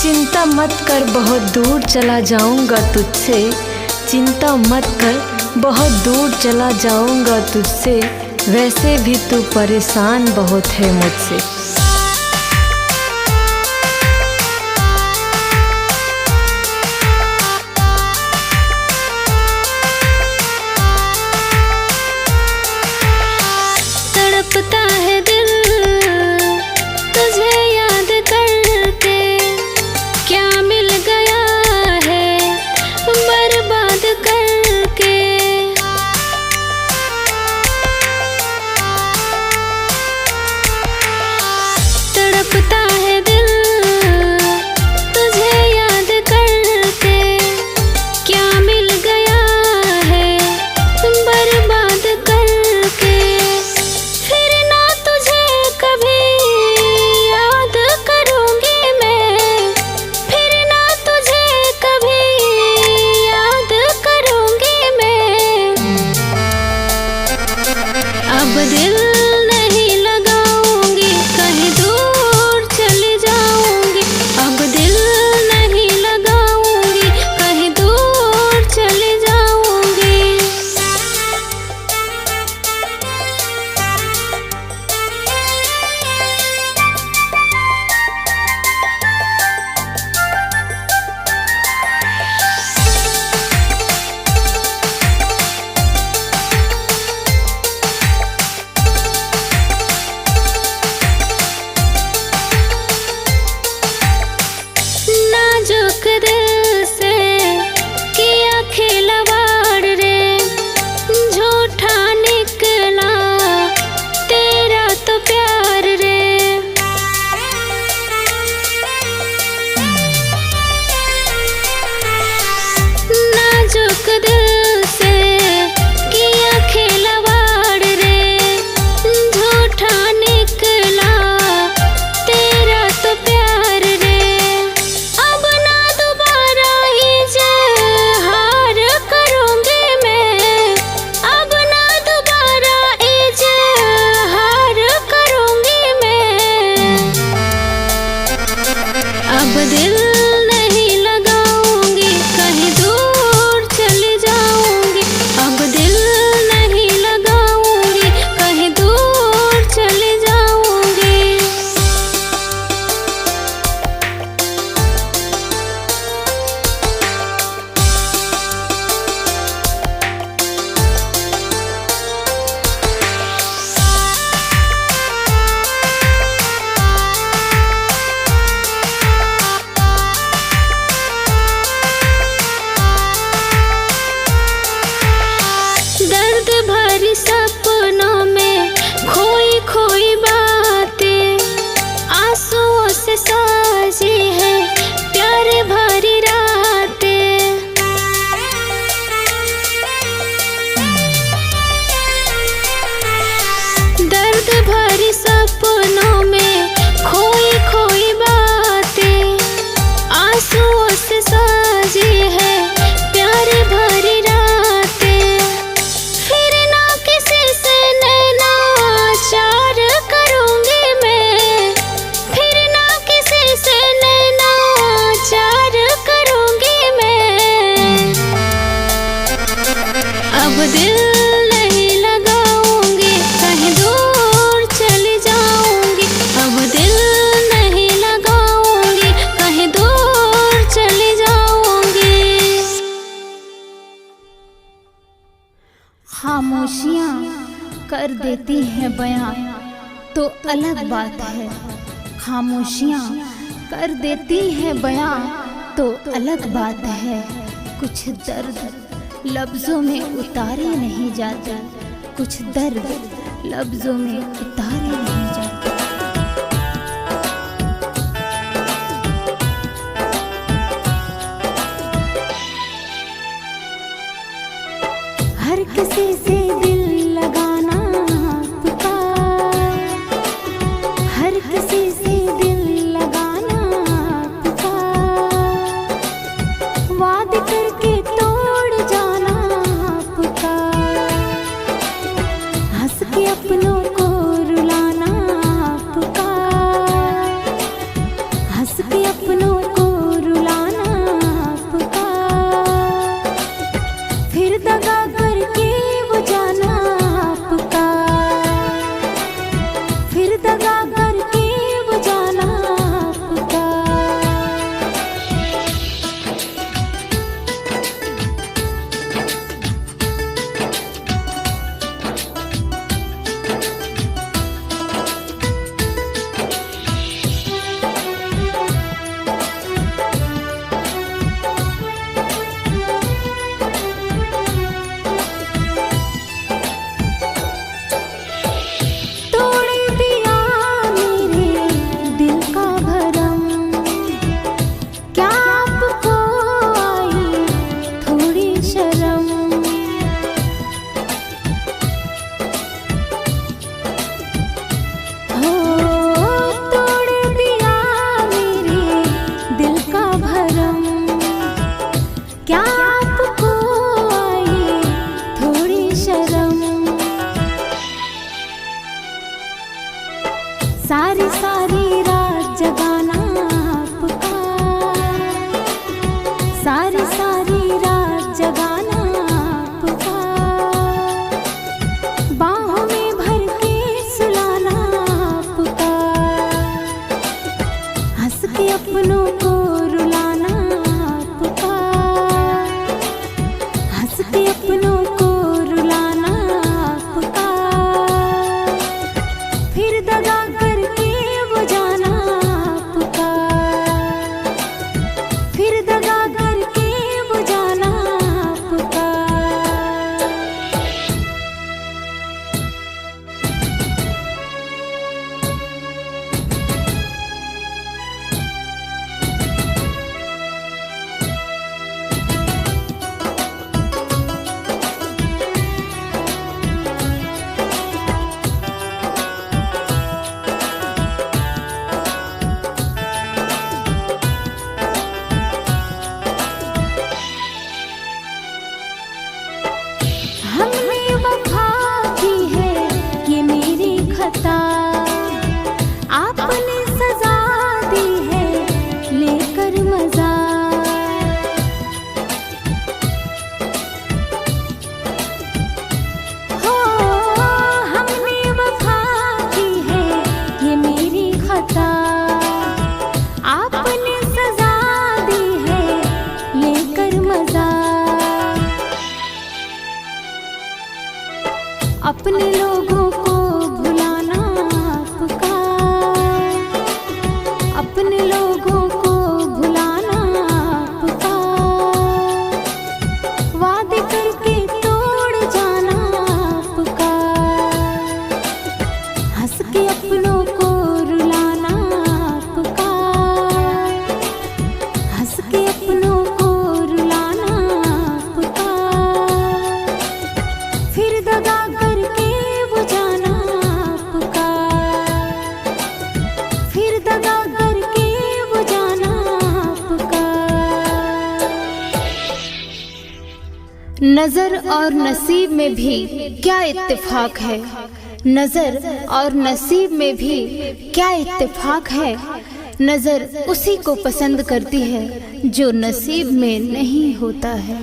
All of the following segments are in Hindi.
चिंता मत कर बहुत दूर चला जाऊंगा तुझसे, चिंता मत कर बहुत दूर चला जाऊंगा तुझसे, वैसे भी तू परेशान बहुत है मुझसे। तड़पता है दिल तुझे याद करके, क्या मिल गया है बर्बाद करके। तड़पता है दिल तुझे याद करके, क्या मिल गया है बर्बाद करके। फिर ना तुझे कभी याद करूंगी मैं, फिर ना तुझे कभी याद करूंगी मैं। अब दिल नहीं लगाऊंगी, कहीं दूर चली जाऊंगी। अब दिल नहीं लगाऊंगी, कहीं दूर चली जाऊंगी। नाजुक दिल से किया खिलवाड़ रे, झूठा निकला तेरा तो प्यार रे। नाजुक दिल से किया खिलवाड़ रे, झूठा निकला तेरा तो प्यार रे। अब ना दोबारा इजहार करूंगी मैं, अब ना दोबारा इजहार करूंगी मैं। अब दिल नहीं लगाऊंगी, कहीं दूर चली जाऊंगी। अब दिल नहीं लगाऊंगी, कहीं दूर चली जाऊंगी। दर्द भरी सपनों में खोई खोई बातें, आंसुओं से साजी है प्यार भरी रातें। दर्द भरी सपनों में खोई खोई बातें, आंसुओं से साजी है प्यार भरी रातें। फिर ना किसी से नैना चार करूंगी मैं, फिर ना किसी से नैना चार करूंगी मैं। अब दिल नहीं लगाऊंगी, कहीं दूर चली जाऊंगी। अब दिल नहीं लगाऊंगी, कहीं दूर चली जाऊंगी। खामोशियाँ कर देती हैं बयां तो अलग बात है, खामोशियाँ कर देती हैं बयां तो अलग बात है। कुछ दर्द लफ्ज़ों में उतारे नहीं जाते, कुछ दर्द लफ्ज़ों में उतारे नहीं जाते। हर किसी से दिल लगाना पुकार, हर किसी से दिल लगाना पुकार, वादे करके तोड़ जाना पुकार, हंस के अपनों को रुलाना पुकार, हंस के अपनों को अपनों को रुलाना आपका, हंस के अपनों को रुलाना आपका, फिर दगा करके वो जाना आपका, फिर दगा करके वो जाना आपका। हमने वफा की है ये मेरी खता, आपने सजा दी है लेकर मजा। हो हमने वफा की है ये मेरी खता, आपने सजा दी है लेकर मजा। अपने लोगों को भुलाना आपका, अपने लोगों को भुलाना आपका, वादे करके तोड़ जाना आपका, हंस के अपनों को रुलाना आपका, हंस के अपनों को रुलाना आपका, फिर दगा करके वो जाना आपका, फिर दगा करके वो जाना आपका। नजर और नसीब में भी क्या इत्तेफाक है, नजर और नसीब में भी क्या इत्तेफाक है। नजर उसी को पसंद करती है जो नसीब में नहीं होता है।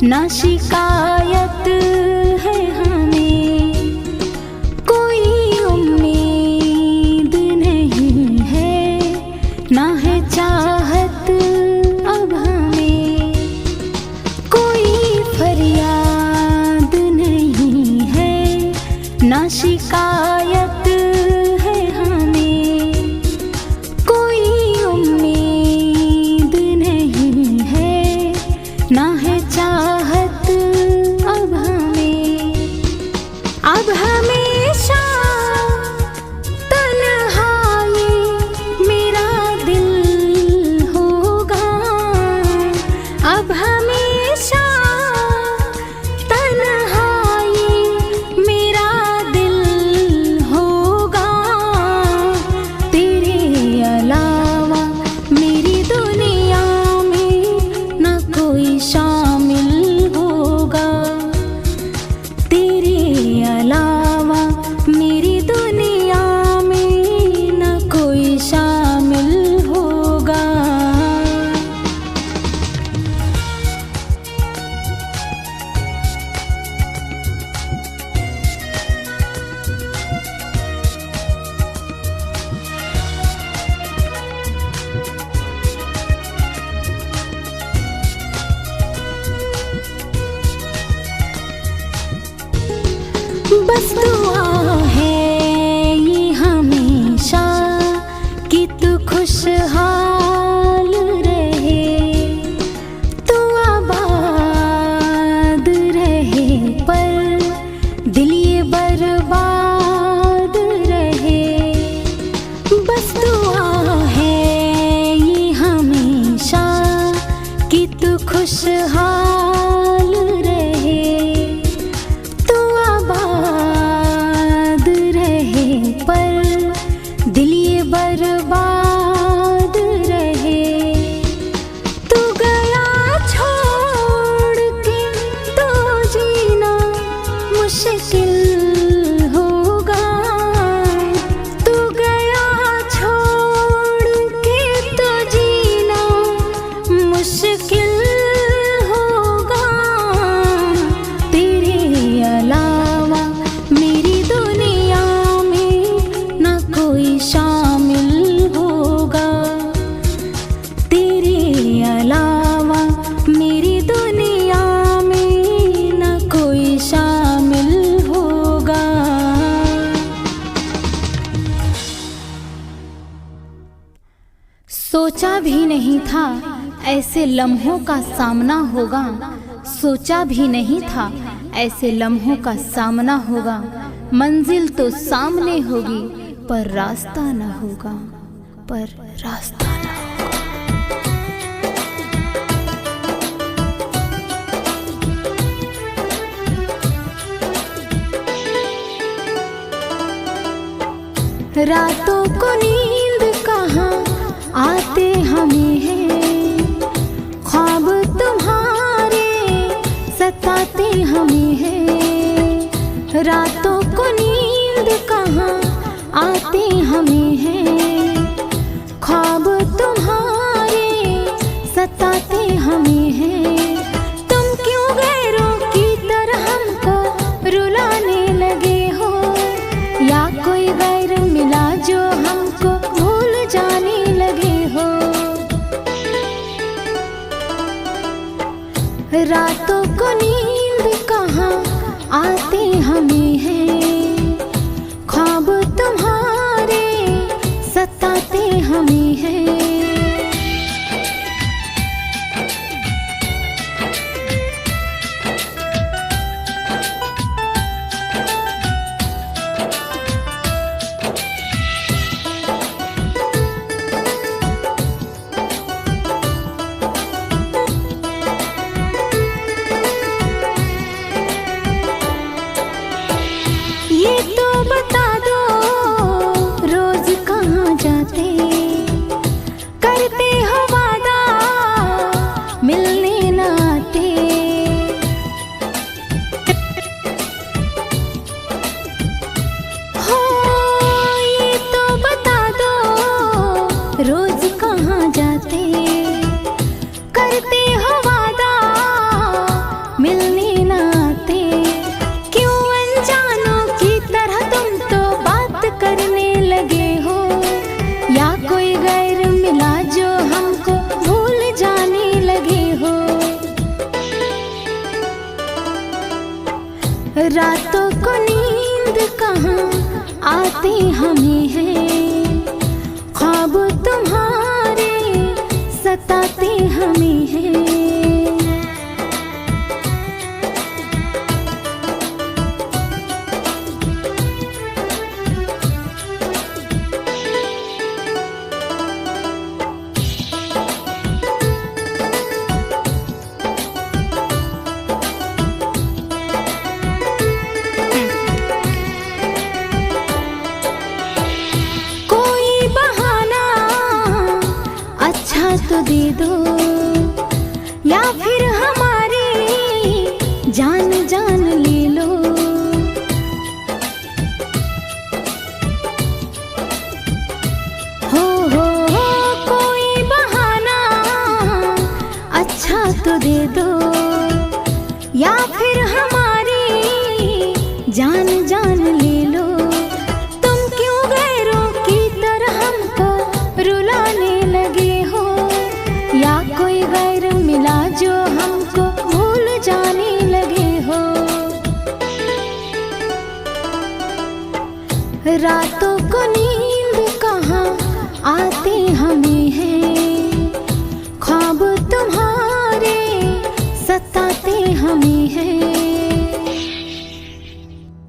ना शिकायत है हमें, कोई उम्मीद नहीं है, ना है चाहत अब हमें, कोई फरियाद नहीं है, ना शिकायत है हमें, कोई उम्मीद नहीं है, ना है चाहत अब हमें। अब हमेशा तन्हाई मेरा दिल होगा, अब हमेशा तन्हाई मेरा दिल होगा, तेरे अलावा मेरी दुनिया में न कोई बस दुआ है ये हमेशा कि तू खुशहाल रहे, तू आबाद रहे, पर दिल ये बर्बाद रहे। बस दुआ है ये हमेशा कि तू खुशहाल रहे, तू आबाद रहे, पर दिल ये बर्बाद रहे। तू गया छोड़ के तो जीना मुश्किल होगा, तू गया छोड़ के तो जीना मुश्किल होगा। तेरे अलावा मेरी दुनिया में ना कोई शामिल होगा, तेरे अलावा मेरी दुनिया में ना कोई शामिल होगा। सोचा भी नहीं था ऐसे लम्हों का सामना होगा, सोचा भी नहीं था ऐसे लम्हों का सामना होगा। मंजिल तो सामने होगी पर रास्ता न होगा, पर रास्ता न होगा। रातों को नींद कहाँ आते हमें हैं, ख्वाब तुम्हारे सताते हमें हैं। रातों को नींद कहाँ आते हमें हैं, ख्वाब तुम्हारे सताते हमें हैं। तुम क्यों गैरों की तरह हमको रुलाने लगे हो, या कोई गैर मिला जो हमको भूल जाने लगे हो। रातों को नींद कहाँ आते हमें हैं, ख्वाब तुम्हारे सताते हमें हैं। ये तो बता दो रोज कहाँ जाते, करते हो वादा मिलने न आते। हो ये तो बता दो रोज कहाँ जाते, करते हो वादा मिलने न आते। क्यों अनजानों की तरह तुम तो बात करने लगे हो, या कोई गैर मिला जो हमको भूल जाने लगे हो। रातों को नींद कहाँ आते हमें हैं, ख्वाब तुम्हारे सताते हमें हैं। कोई बहाना अच्छा तो दे दो, रातों को नींद कहाँ आते हमें हैं, ख्वाब तुम्हारे सताते हमें हैं।